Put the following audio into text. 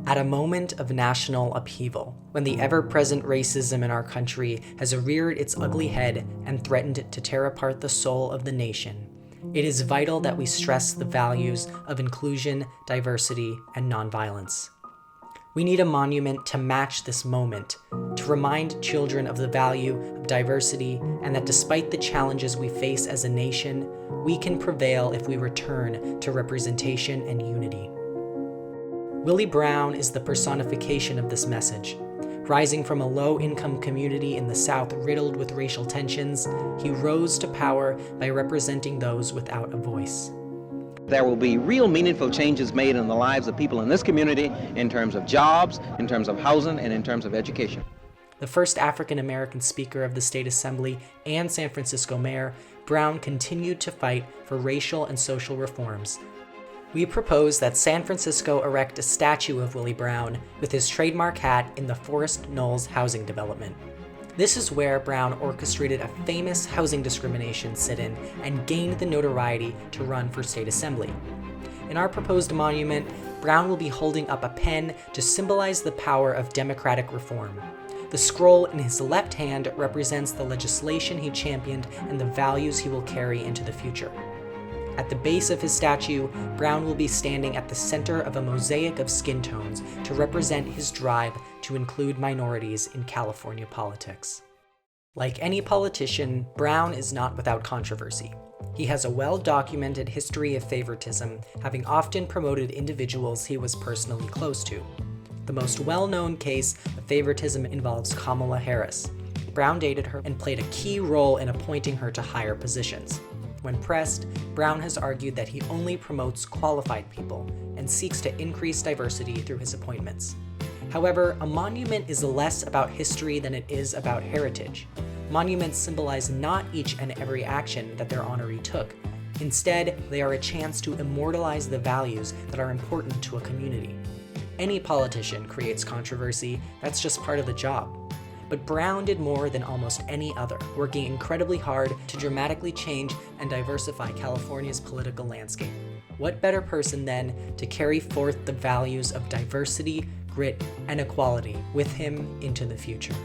At a moment of national upheaval, when the ever-present racism in our country has reared its ugly head and threatened to tear apart the soul of the nation, it is vital that we stress the values of inclusion, diversity, and nonviolence. We need a monument to match this moment, to remind children of the value of diversity and that despite the challenges we face as a nation, we can prevail if we return to representation and unity. Willie Brown is the personification of this message. Rising from a low-income community in the South riddled with racial tensions, he rose to power by representing those without a voice. There will be real meaningful changes made in the lives of people in this community in terms of jobs, in terms of housing, and in terms of education. The first African-American Speaker of the State Assembly and San Francisco Mayor, Brown continued to fight for racial and social reforms. We propose that San Francisco erect a statue of Willie Brown with his trademark hat in the Forest Knolls housing development. This is where Brown orchestrated a famous housing discrimination sit-in and gained the notoriety to run for state assembly. In our proposed monument, Brown will be holding up a pen to symbolize the power of democratic reform. The scroll in his left hand represents the legislation he championed and the values he will carry into the future. At the base of his statue, Brown will be standing at the center of a mosaic of skin tones to represent his drive to include minorities in California politics. Like any politician, Brown is not without controversy. He has a well-documented history of favoritism, having often promoted individuals he was personally close to. The most well-known case of favoritism involves Kamala Harris. Brown dated her and played a key role in appointing her to higher positions. When pressed, Brown has argued that he only promotes qualified people and seeks to increase diversity through his appointments. However, a monument is less about history than it is about heritage. Monuments symbolize not each and every action that their honoree took. Instead, they are a chance to immortalize the values that are important to a community. Any politician creates controversy, that's just part of the job. But Brown did more than almost any other, working incredibly hard to dramatically change and diversify California's political landscape. What better person, then, to carry forth the values of diversity, grit, and equality with him into the future?